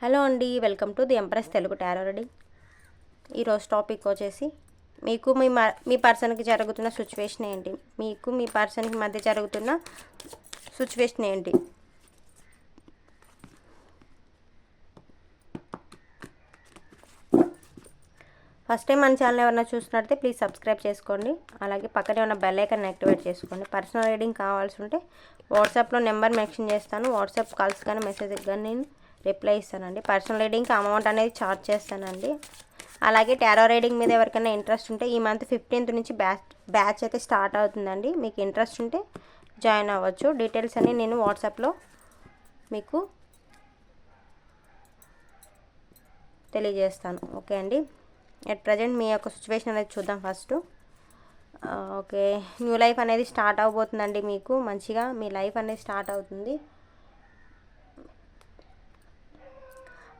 Hello అండి, welcome to the empress Telugu tarot reading. ఈరోజు topic వచ్చేసి మీకు మీ పర్సన్కి జరుగుతున్న సిచ్యువేషన్ ఏంటి, మీకు మీ పర్సన్కి మధ్య జరుగుతున్న సిచ్యువేషన్ ఏంటి. ఫస్ట్ టైం మన ఛానల్ ఎవరైనా చూసినట్లయితే ప్లీజ్ సబ్స్క్రైబ్ చేసుకోండి. అలాగే పక్కనే ఉన్న బెల్ ఐకాన్ యాక్టివేట్ చేసుకోండి. పర్సనల్ రీడింగ్ కావాల్సి ఉంటే వాట్సాప్లో నెంబర్ మెన్షన్ చేస్తాను. వాట్సాప్ కాల్స్ కానీ మెసేజ్ కానీ నేను రిప్లై ఇస్తానండి. పర్సనల్ రీడింగ్కి అమౌంట్ అనేది ఛార్జ్ చేస్తానండి. అలాగే టారో రీడింగ్ మీద ఎవరికైనా ఇంట్రెస్ట్ ఉంటే ఈ మంత్ 15th నుంచి బ్యాచ్ అయితే స్టార్ట్ అవుతుందండి. మీకు ఇంట్రెస్ట్ ఉంటే జాయిన్ అవ్వచ్చు. డీటెయిల్స్ అన్నీ నేను వాట్సాప్లో మీకు తెలియజేస్తాను. ఓకే అండి. ఎట్ ప్రజెంట్ మీ యొక్క సిచ్యువేషన్ అనేది చూద్దాం ఫస్ట్. ఓకే, న్యూ లైఫ్ అనేది స్టార్ట్ అవబోతుందండి. మీకు మంచిగా మీ లైఫ్ అనేది స్టార్ట్ అవుతుంది.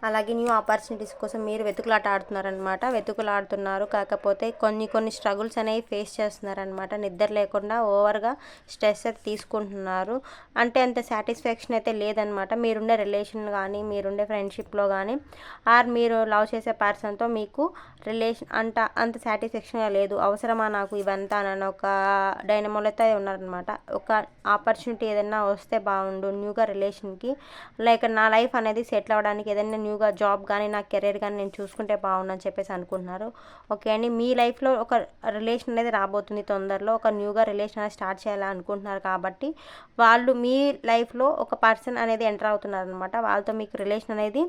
అలాగే న్యూ ఆపర్చునిటీస్ కోసం మీరు వెతుకులాడుతున్నారు. కాకపోతే కొన్ని స్ట్రగుల్స్ అనేవి ఫేస్ చేస్తున్నారనమాట. నిద్ర లేకుండా ఓవర్గా స్ట్రెస్ అయితే తీసుకుంటున్నారు. అంటే అంత సాటిస్ఫాక్షన్ అయితే లేదనమాట. మీరుండే రిలేషన్ కానీ, మీరుండే ఫ్రెండ్షిప్లో కానీ, ఆర్ మీరు లవ్ చేసే పర్సన్తో మీకు రిలేషన్ అంత సాటిస్ఫాక్షన్గా లేదు. అవసరమా నాకు ఇవంతా అని ఒక డైనమోలో అయితే ఉన్నారనమాట. ఒక ఆపర్చునిటీ ఏదైనా వస్తే బాగుండు న్యూగా రిలేషన్కి, లైక్ నా లైఫ్ అనేది సెటిల్ అవ్వడానికి ఏదైనా న్యూగా జాబ్ కానీ నా కెరీర్ కానీ నేను చూసుకుంటే బాగుండని చెప్పేసి అనుకుంటున్నారు. ఓకే అండి, మీ లైఫ్లో ఒక రిలేషన్ అనేది రాబోతుంది తొందరలో. ఒక న్యూగా రిలేషన్ అనేది స్టార్ట్ చేయాలని అనుకుంటున్నారు కాబట్టి వాళ్ళు మీ లైఫ్లో ఒక పర్సన్ అనేది ఎంటర్ అవుతున్నారు అనమాట. వాళ్ళతో మీకు రిలేషన్ అనేది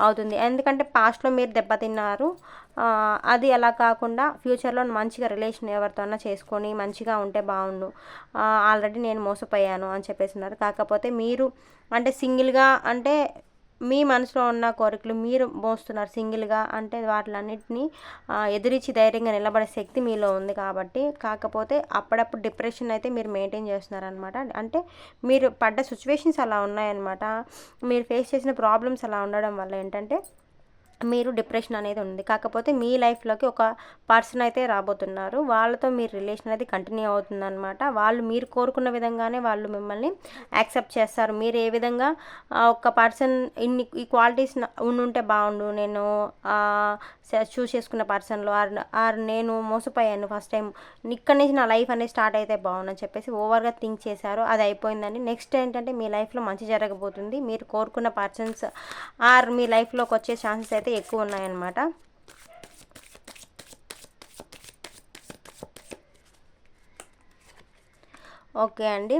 అవుతుంది. ఎందుకంటే పాస్ట్లో మీరు దెబ్బతిన్నారు. అది అలా కాకుండా ఫ్యూచర్లో మంచిగా రిలేషన్ ఎవరితోనా చేసుకొని మంచిగా ఉంటే బాగుండు. ఆల్రెడీ నేను మోసపోయాను అని చెప్పేస్తున్నారు. కాకపోతే మీరు అంటే సింగిల్గా అంటే మీ మనసులో ఉన్న కోరికలు మీరు మోస్తున్నారు సింగిల్గా. అంటే వాటిలన్నిటినీ ఎదిరించి ధైర్యంగా నిలబడే శక్తి మీలో ఉంది కాబట్టి. కాకపోతే అప్పుడప్పుడు డిప్రెషన్ అయితే మీరు మెయింటైన్ చేస్తున్నారనమాట. అంటే మీరు పడ్డ సిచ్యువేషన్స్ అలా ఉన్నాయన్నమాట. మీరు ఫేస్ చేసిన ప్రాబ్లమ్స్ అలా ఉండడం వల్ల ఏంటంటే మీరు డిప్రెషన్ అనేది ఉంది. కాకపోతే మీ లైఫ్లోకి ఒక పర్సన్ అయితే రాబోతున్నారు. వాళ్ళతో మీ రిలేషన్ అనేది కంటిన్యూ అవుతుందన్నమాట. వాళ్ళు మీరు కోరుకున్న విధంగానే వాళ్ళు మిమ్మల్ని యాక్సెప్ట్ చేస్తారు. మీరు ఏ విధంగా ఒక పర్సన్ ఈ క్వాలిటీస్ ఉండుంటే బాగుండు, నేను చూస్ చేసుకున్న పర్సన్లో ఆర్ నేను మోసపోయాను ఫస్ట్ టైం, ఇక్కడి నుంచి నా లైఫ్ అనేది స్టార్ట్ అయితే బాగుండు అని చెప్పేసి ఓవర్గా థింక్ చేశారు. అది అయిపోయిందండి. నెక్స్ట్ ఏంటంటే మీ లైఫ్లో మంచి జరగబోతుంది. మీరు కోరుకున్న పర్సన్స్ ఆర్ మీ లైఫ్లోకి వచ్చే ఛాన్సెస్ అయితే ఎక్కువ ఉన్నాయన్నమాట. ఓకే అండి,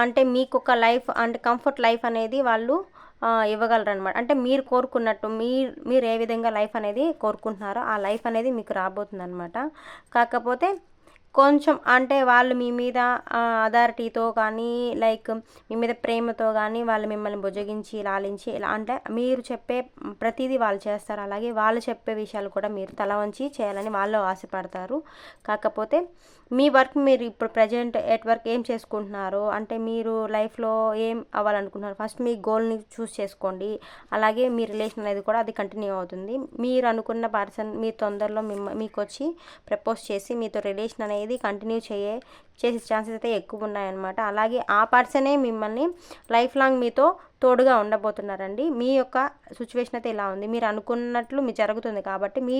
అంటే మీకు ఒక లైఫ్ అంటే కంఫర్ట్ లైఫ్ అనేది వాళ్ళు ఇవ్వగలరు అనమాట. అంటే మీరు కోరుకున్నట్టు మీరు ఏ విధంగా లైఫ్ అనేది కోరుకుంటున్నారో ఆ లైఫ్ అనేది మీకు రాబోతుంది అనమాట. కాకపోతే కొంచెం అంటే వాళ్ళు మీ మీద అథారిటీతో కానీ, లైక్ మీ మీద ప్రేమతో కానీ వాళ్ళు మిమ్మల్ని బుజ్జగించి లాలించి ఇలా అంటే మీరు చెప్పే ప్రతిదీ వాళ్ళు చేస్తారు. అలాగే వాళ్ళు చెప్పే విషయాలు కూడా మీరు తల వంచి చేయాలని వాళ్ళు ఆశపడతారు. కాకపోతే మీ వర్క్ మీరు ఇప్పుడు ప్రజెంట్ ఎట్ వర్క్ ఏం చేసుకుంటున్నారు, అంటే మీరు లైఫ్లో ఏం అవ్వాలనుకుంటున్నారు, ఫస్ట్ మీ గోల్ని చూస్ చేసుకోండి. అలాగే మీ రిలేషన్ అనేది కూడా అది కంటిన్యూ అవుతుంది. మీరు అనుకున్న పర్సన్ మీ తొందరలో మీకు వచ్చి ప్రపోజ్ చేసి మీతో రిలేషన్ అనేది కంటిన్యూ చేసే ఛాన్సెస్ అయితే ఎక్కువ ఉన్నాయన్నమాట. అలాగే ఆ పర్సనే మిమ్మల్ని లైఫ్ లాంగ్ మీతో తోడుగా ఉండబోతున్నారండి. మీ యొక్క సిచ్యువేషన్ అయితే ఇలా ఉంది. మీరు అనుకున్నట్లు మీకు జరుగుతుంది కాబట్టి మీ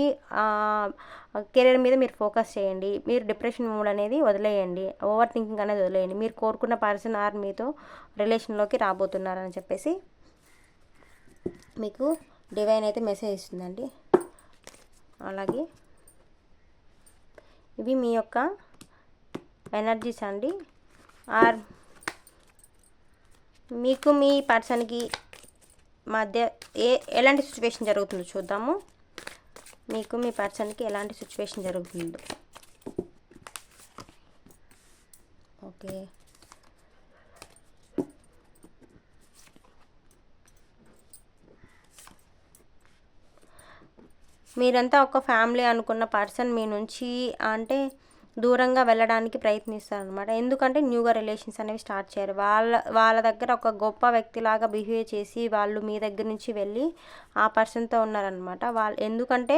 కెరీర్ మీద మీరు ఫోకస్ చేయండి. మీరు డిప్రెషన్ మూడ్ అనేది వదిలేయండి. ఓవర్ థింకింగ్ అనేది వదిలేయండి. మీరు కోరుకున్న పర్సన్ ఆర్ మీతో రిలేషన్లోకి రాబోతున్నారని చెప్పేసి మీకు డివైన్ అయితే మెసేజ్ ఇస్తుందండి. అలాగే ఇవి మీ యొక్క ఎనర్జీస్ అండి. ఆర్ మీకు మీ పర్సన్కి మధ్య ఎలాంటి సిచ్యువేషన్ జరుగుతుందో చూద్దాము. మీకు మీ పర్సన్కి ఎలాంటి సిచ్యువేషన్ జరుగుతుందో. ఓకే, మీరంతా ఒక ఫ్యామిలీ అనుకున్న పర్సన్ మీ నుంచి అంటే దూరంగా వెళ్ళడానికి ప్రయత్నిస్తారనమాట. ఎందుకంటే న్యూగా రిలేషన్స్ అనేవి స్టార్ట్ చేయరు. వాళ్ళ దగ్గర ఒక గొప్ప వ్యక్తిలాగా బిహేవ్ చేసి వాళ్ళు మీ దగ్గర నుంచి వెళ్ళి ఆ పర్సన్‌తో ఉన్నారనమాట. ఎందుకంటే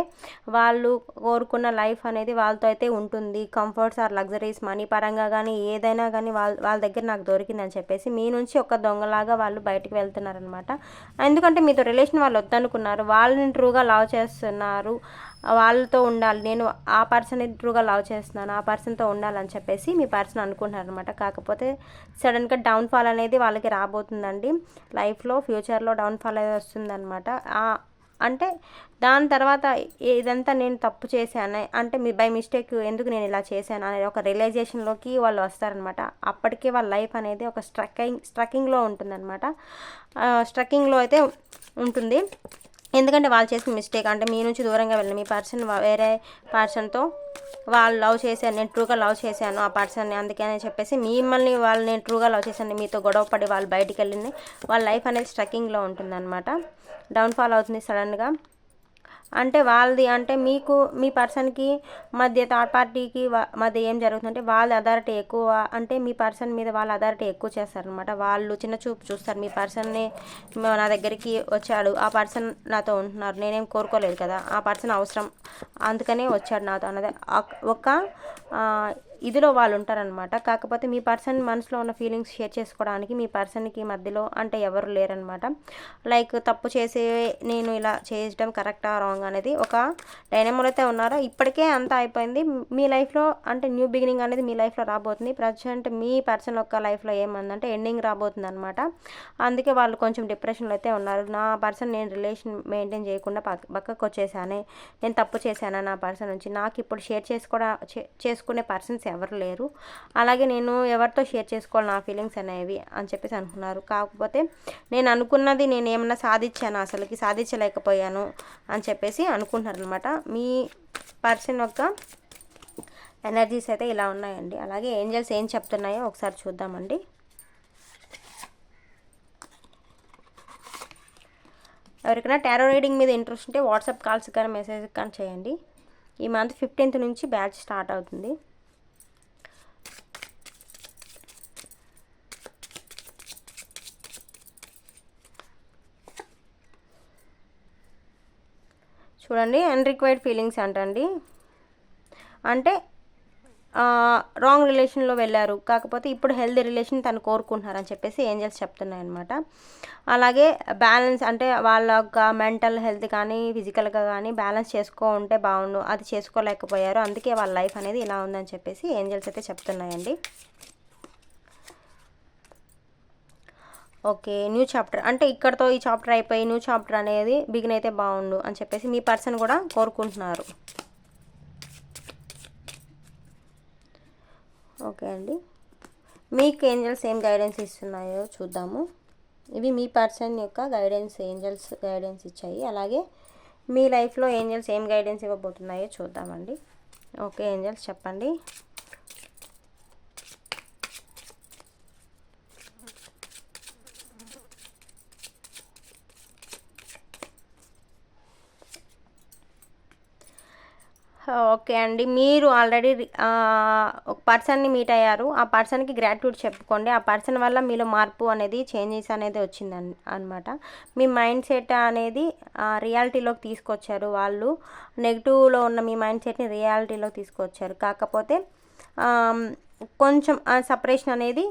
వాళ్ళు కోరుకున్న లైఫ్ అనేది వాళ్ళతో అయితే ఉంటుంది. కంఫర్ట్స్ ఆర్ లగ్జరీస్ మనీ పరంగా గానీ ఏదైనా గానీ వాళ్ళ దగ్గర నాకు దొరికిందని చెప్పేసి మీ నుంచి ఒక దొంగలాగా వాళ్ళు బయటికి వెళ్తున్నారనమాట. ఎందుకంటే మీతో రిలేషన్ వాళ్ళు వద్దనుకున్నారు. వాళ్ళని ట్రూగా లవ్ చేస్తున్నారు. వాళ్ళతో ఉండాలి, నేను ఆ పర్సన్ని ట్రూగా లవ్ చేస్తున్నాను, ఆ పర్సన్తో ఉండాలని చెప్పేసి మీ పర్సన్ అనుకుంటున్నారనమాట. కాకపోతే సడన్గా డౌన్ఫాల్ అనేది వాళ్ళకి రాబోతుందండి. లైఫ్లో ఫ్యూచర్లో డౌన్ఫాల్ అనేది వస్తుందన్నమాట. అంటే దాని తర్వాత ఇదంతా నేను తప్పు చేశాను అంటే బై మిస్టేక్ ఎందుకు నేను ఇలా చేశాను అనే ఒక రియలైజేషన్లోకి వాళ్ళు వస్తారనమాట. అప్పటికే వాళ్ళ లైఫ్ అనేది ఒక స్ట్రక్కింగ్లో ఉంటుందన్నమాట. స్ట్రక్కింగ్లో అయితే ఉంటుంది. ఎందుకంటే వాళ్ళు చేసిన మిస్టేక్ అంటే మీ నుంచి దూరంగా వెళ్ళిన మీ పర్సన్ వేరే పర్సన్తో వాళ్ళు లవ్ చేశాను, నేను ట్రూగా లవ్ చేశాను ఆ పర్సన్ని, అందుకని చెప్పేసి మిమ్మల్ని వాళ్ళు నేను ట్రూగా లవ్ చేశాను మీతో గొడవపడి వాళ్ళు బయటికి వెళ్ళింది. వాళ్ళ లైఫ్ అనేది స్ట్రక్కింగ్లో ఉంటుందన్నమాట. డౌన్ఫాల్ అవుతుంది సడన్గా. అంటే వాళ్ళది అంటే మీకు మీ పర్సన్కి మధ్య థర్డ్ పార్టీకి మధ్య ఏం జరుగుతుందంటే వాళ్ళ అథారిటీ ఎక్కువ, అంటే మీ పర్సన్ మీద వాళ్ళ అథారిటీ ఎక్కువ చేస్తారనమాట. వాళ్ళు చిన్న చూపు చూస్తారు. మీ పర్సన్ని నా దగ్గరికి వచ్చాడు, ఆ పర్సన్ నాతో ఉంటున్నారు, నేనేం కోరుకోలేదు కదా, ఆ పర్సన్ అవసరం అందుకనే వచ్చాడు నాతో అన్నది ఒక ఇదిలో వాళ్ళు ఉంటారనమాట. కాకపోతే మీ పర్సన్ మనసులో ఉన్న ఫీలింగ్స్ షేర్ చేసుకోవడానికి మీ పర్సన్కి మధ్యలో అంటే ఎవరు లేరనమాట. లైక్ తప్పు చేసే నేను ఇలా చేయడం కరెక్టా రాంగ్ అనేది ఒక డైనమోలో అయితే ఉన్నారో. ఇప్పటికే అంతా అయిపోయింది మీ లైఫ్లో, అంటే న్యూ బిగినింగ్ అనేది మీ లైఫ్లో రాబోతుంది. ప్రజెంట్ మీ పర్సన్ యొక్క లైఫ్లో ఏమందంటే ఎండింగ్ రాబోతుంది అనమాట. అందుకే వాళ్ళు కొంచెం డిప్రెషన్లో అయితే ఉన్నారు. నా పర్సన్ నేను రిలేషన్ మెయింటైన్ చేయకుండా పక్కకు వచ్చేసానే, నేను తప్పు చేశాను నా పర్సన్ నుంచి, నాకు ఇప్పుడు షేర్ చేసుకునే పర్సన్స్ ఎవరు లేరు, అలాగే నేను ఎవరితో షేర్ చేసుకోవాలి నా ఫీలింగ్స్ అనేవి అని చెప్పేసి అనుకున్నారు. కాకపోతే నేను అనుకున్నది నేను ఏమన్నా సాధించాను, అసలుకి సాధించలేకపోయాను అని చెప్పేసి అనుకుంటున్నారు అనమాట. మీ పర్సన్ యొక్క ఎనర్జీస్ అయితే ఇలా ఉన్నాయండి. అలాగే ఏంజల్స్ ఏం చెప్తున్నాయో ఒకసారి చూద్దామండి. ఎవరికైనా టారో రీడింగ్ మీద ఇంట్రెస్ట్ ఉంటే వాట్సాప్ కాల్స్ కానీ మెసేజ్ కానీ చేయండి. ఈ మంత్ 15th నుంచి బ్యాచ్ స్టార్ట్ అవుతుంది. చూడండి, అన్రిక్వైర్డ్ ఫీలింగ్స్ అంటండి. అంటే రాంగ్ రిలేషన్లో వెళ్ళారు, కాకపోతే ఇప్పుడు హెల్దీ రిలేషన్ తను కోరుకుంటున్నారని చెప్పేసి ఏంజల్స్ చెప్తున్నాయన్నమాట. అలాగే బ్యాలెన్స్ అంటే వాళ్ళ యొక్క మెంటల్ హెల్త్ కానీ ఫిజికల్గా కానీ బ్యాలెన్స్ ఉంటే బాగుండు, అది చేసుకోలేకపోయారు, అందుకే వాళ్ళ లైఫ్ అనేది ఇలా ఉందని చెప్పేసి ఏంజల్స్ అయితే చెప్తున్నాయండి. ఓకే, న్యూ చాప్టర్ అంటే ఇక్కడతో ఈ చాప్టర్ అయిపోయి న్యూ చాప్టర్ అనేది బిగిన్ అయితే బాగుండు అని చెప్పేసి మీ పర్సన్ కూడా కోరుకుంటున్నారు. ఓకే అండి, మీకు ఏంజల్స్ ఏం గైడెన్స్ ఇస్తున్నాయో చూద్దాము. ఇవి మీ పర్సన్ యొక్క గైడెన్స్, ఏంజల్స్ గైడెన్స్ ఇచ్చాయి. అలాగే మీ లైఫ్లో ఏంజల్స్ ఏం గైడెన్స్ ఇవ్వబోతున్నాయో చూద్దామండి. ఓకే ఏంజల్స్ చెప్పండి. ఓకే అండి, మీరు ఆల్రెడీ ఒక పర్సన్ని మీట్ అయ్యారు. ఆ పర్సన్కి గ్రాటిట్యూడ్ చెప్పుకోండి. ఆ పర్సన్ వల్ల మీలో మార్పు అనేది చేంజెస్ అనేది వచ్చింది అనమాట. మీ మైండ్ సెట్ అనేది రియాలిటీలోకి తీసుకొచ్చారు. వాళ్ళు నెగిటివ్లో ఉన్న మీ మైండ్ సెట్ని రియాలిటీలోకి తీసుకొచ్చారు. కాకపోతే కొంచెం సపరేషన్ అనేది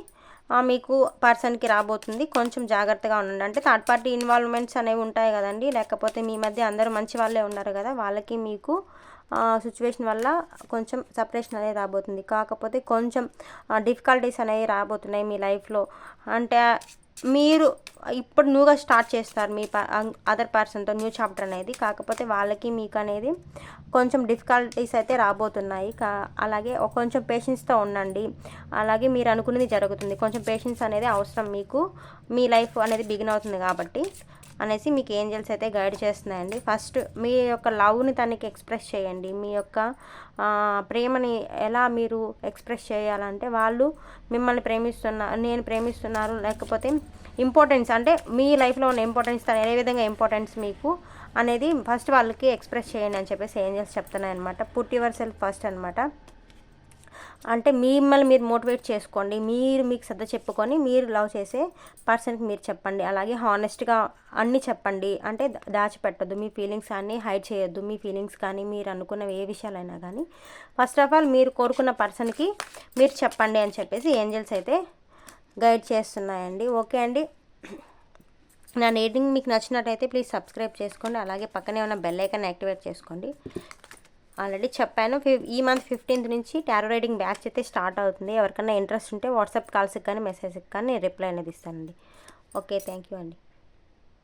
మీకు పర్సన్కి రాబోతుంది. కొంచెం జాగ్రత్తగా ఉండండి. అంటే థర్డ్ పార్టీ ఇన్వాల్వ్మెంట్స్ అనేవి ఉంటాయి కదండి, లేకపోతే మీ మధ్య అందరూ మంచి వాళ్ళే ఉన్నారు కదా, వాళ్ళకి మీకు సిచ్యువేషన్ వల్ల కొంచెం సపరేషన్ అనేది రాబోతుంది. కాకపోతే కొంచెం డిఫికల్టీస్ అనేవి రాబోతున్నాయి మీ లైఫ్లో. అంటే మీరు ఇప్పుడు న్యూగా స్టార్ట్ చేస్తారు మీ అదర్ పర్సన్తో న్యూ చాప్టర్ అనేది. కాకపోతే వాళ్ళకి మీకు అనేది కొంచెం డిఫికల్టీస్ అయితే రాబోతున్నాయి. అలాగే కొంచెం పేషెన్స్తో ఉండండి. అలాగే మీరు అనుకున్నది జరుగుతుంది. కొంచెం పేషెన్స్ అనేది అవసరం మీకు, మీ లైఫ్ అనేది బిగిన్ అవుతుంది కాబట్టి అనేసి మీకు ఏంజల్స్ అయితే గైడ్ చేస్తున్నాయండి. ఫస్ట్ మీ యొక్క లవ్ని తనకి ఎక్స్ప్రెస్ చేయండి. మీ యొక్క ప్రేమని ఎలా మీరు ఎక్స్ప్రెస్ చేయాలంటే వాళ్ళు మిమ్మల్ని నేను ప్రేమిస్తున్నారు, లేకపోతే ఇంపార్టెన్స్ అంటే మీ లైఫ్లో ఉన్న ఇంపార్టెన్స్ తను ఏ విధంగా ఇంపార్టెన్స్ మీకు అనేది ఫస్ట్ వాళ్ళకి ఎక్స్ప్రెస్ చేయండి అని చెప్పేసి ఏంజల్స్ చెప్తున్నాయి అనమాట. పుట్ యువర్ సెల్ఫ్ ఫస్ట్ అనమాట. అంటే మిమ్మల్ని మీరు మోటివేట్ చేసుకోండి. మీరు మీకు సర్ద చెప్పుకొని మీరు లవ్ చేసే పర్సన్కి మీరు చెప్పండి. అలాగే హానెస్ట్గా అన్నీ చెప్పండి. అంటే దాచిపెట్టద్దు, మీ ఫీలింగ్స్ అన్నీ హైడ్ చేయొద్దు. మీ ఫీలింగ్స్ కానీ మీరు అనుకున్న ఏ విషయాలైనా కానీ ఫస్ట్ ఆఫ్ ఆల్ మీరు కోరుకున్న పర్సన్కి మీరు చెప్పండి అని చెప్పేసి ఏంజల్స్ అయితే గైడ్ చేస్తున్నాయండి. ఓకే అండి, నా రీడింగ్ మీకు నచ్చినట్టయితే ప్లీజ్ సబ్స్క్రైబ్ చేసుకోండి. అలాగే పక్కనే ఉన్న బెల్ ఐకాన్ యాక్టివేట్ చేసుకోండి. ఆల్రెడీ చెప్పాను, ఈ మంత్ 15th నుంచి టారో రీడింగ్ బ్యాచ్ అయితే స్టార్ట్ అవుతుంది. ఎవరికైనా ఇంట్రెస్ట్ ఉంటే వాట్సాప్ కాల్స్కి కానీ మెసేజ్కి కానీ నేను రిప్లై అనేది ఇస్తానండి. ఓకే, థ్యాంక్ యూ అండి.